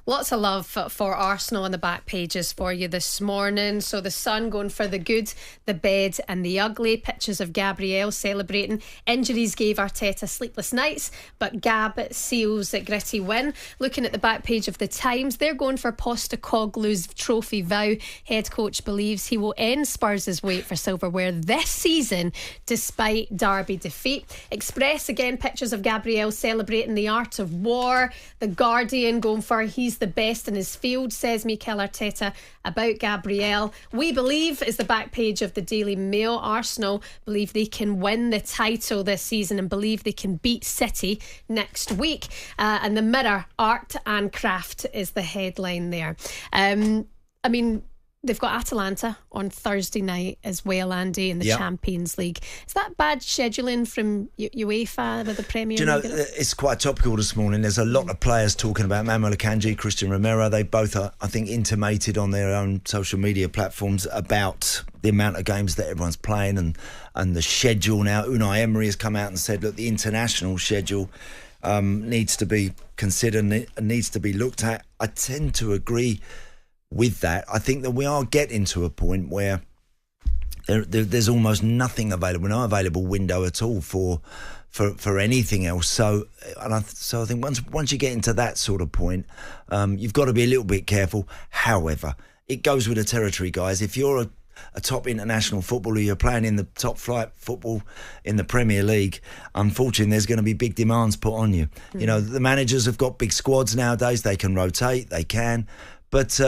Lots of love for Arsenal on the back pages for you this morning. So the Sun going for the good, the bad and the ugly. Pictures of Gabriel celebrating. Injuries gave Arteta sleepless nights, but Gab seals a gritty win. Looking at the back page of the Times, they're going for Postecoglou's trophy vow. Head coach believes he will end Spurs' wait for silverware this season despite Derby defeat. Express again, pictures of Gabriel celebrating the art of war. The Guardian going for he's the best in his field, says Mikel Arteta about Gabriel. We believe is the back page of the Daily Mail. Arsenal believe they can win the title this season and believe they can beat City next week. And the Mirror, art and craft is the headline there. They've got Atalanta on Thursday night as well, Andy, in the Champions League. Is that bad scheduling from UEFA with the Premier League? Do you know, it's quite topical this morning. There's a lot of players talking about Manuel Akanji, Christian Romero. They both, I think, intimated on their own social media platforms about the amount of games that everyone's playing and the schedule now. Unai Emery has come out and said, look, the international schedule needs to be considered and needs to be looked at. I tend to agree with that. I think that we are getting to a point where there's almost nothing available, no available window at all for anything else. So I think once you get into that sort of point, you've got to be a little bit careful. However, it goes with the territory, guys. If you're a top international footballer, you're playing in the top flight football in the Premier League, unfortunately there's going to be big demands put on you. You know, the managers have got big squads nowadays. They can rotate, they can. But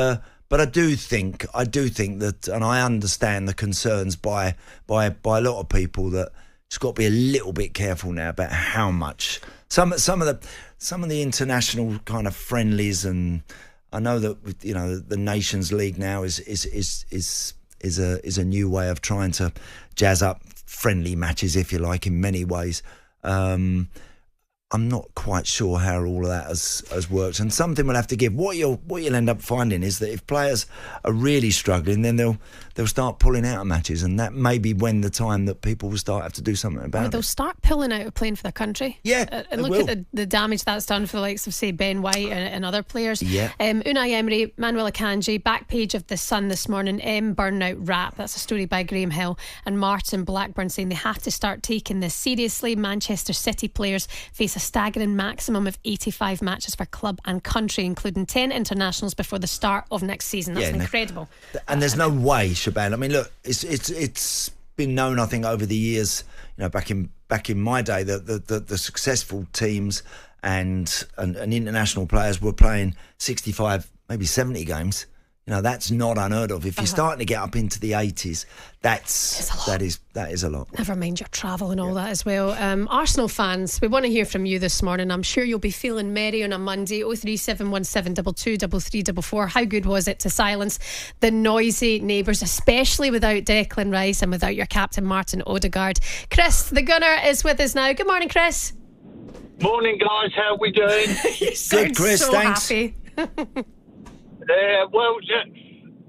I do think that, and I understand the concerns by a lot of people, that it's got to be a little bit careful now about how much some of the international kind of friendlies, and I know that, you know, the Nations League now is a new way of trying to jazz up friendly matches, if you like, in many ways. I'm not quite sure how all of that has worked, and something we'll have to give. What you'll end up finding is that if players are really struggling, then they'll start pulling out of matches, and that may be when the time that people will start have to do something about it. They'll start pulling out of playing for their country. Yeah, and look at the damage that's done for the likes of, say, Ben White and other players. Yeah. Unai Emery, Manuel Akanji, back page of the Sun this morning. Burnout rap. That's a story by Graham Hill and Martin Blackburn saying they have to start taking this seriously. Manchester City players face a staggering maximum of 85 matches for club and country, including 10 internationals before the start of next season. That's incredible. And there's no way, Shaban. I mean, look, it's been known, I think, over the years, you know, back in my day, that the successful teams and international players were playing 65, maybe 70 games. You know, that's not unheard of. If you're starting to get up into the 80s, that is a lot. Never mind your travel and all that as well. Arsenal fans, we want to hear from you this morning. I'm sure you'll be feeling merry on a Monday. 03717 223344. How good was it to silence the noisy neighbours, especially without Declan Rice and without your captain Martin Odegaard? Chris, the gunner, is with us now. Good morning, Chris. Morning, guys. How are we doing? You sound good, Chris. So thanks. happy.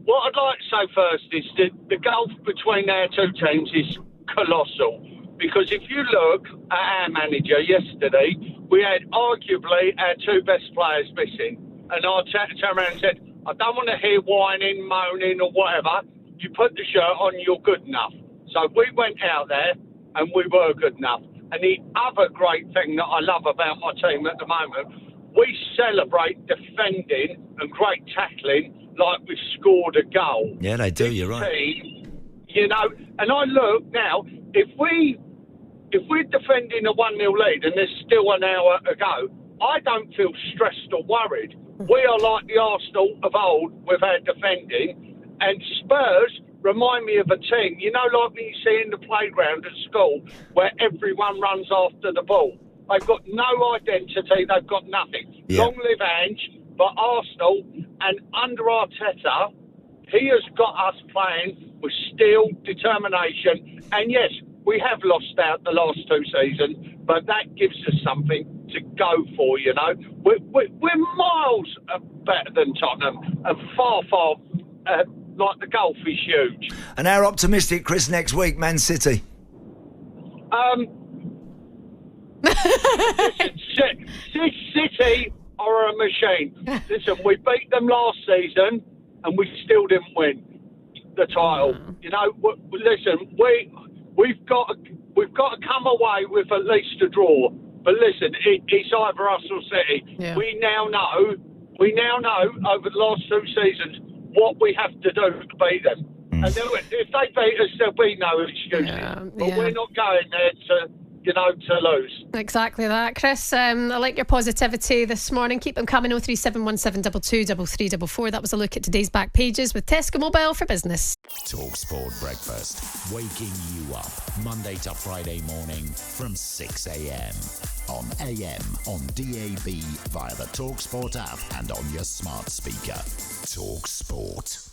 What I'd like to say first is that the gulf between our two teams is colossal. Because if you look at our manager yesterday, we had arguably our two best players missing. And I turned around and said, I don't want to hear whining, moaning or whatever. You put the shirt on, you're good enough. So we went out there and we were good enough. And the other great thing that I love about my team at the moment, we celebrate defending and great tackling like we've scored a goal. Yeah, they do, you're right. You know, and I look now, if we're defending a 1-0 lead and there's still an hour to go, I don't feel stressed or worried. We are like the Arsenal of old with our defending, and Spurs remind me of a team, you know, like when you see in the playground at school where everyone runs after the ball. They've got no identity, they've got nothing. Yeah. Long live Ange, but Arsenal, and under Arteta, he has got us playing with steel, determination, and yes, we have lost out the last two seasons, but that gives us something to go for, you know. We're miles better than Tottenham, and far, like the gulf is huge. And how optimistic, Chris, next week, Man City? Listen, City, are a machine. Listen, we beat them last season and we still didn't win the title. You know, listen, we've got to come away with at least a draw. But listen, it's either us or City. Yeah. We now know over the last 2 seasons what we have to do to beat them. And then if they beat us, there'll be no excuses. But we're not going there to lose. Exactly that, Chris. I like your positivity this morning. Keep them coming. 03717223344. That was a look at today's back pages with Tesco Mobile for Business. talkSPORT Breakfast, waking you up Monday to Friday morning from 6 a.m. on AM, on DAB, via the talkSPORT app and on your smart speaker. talkSPORT.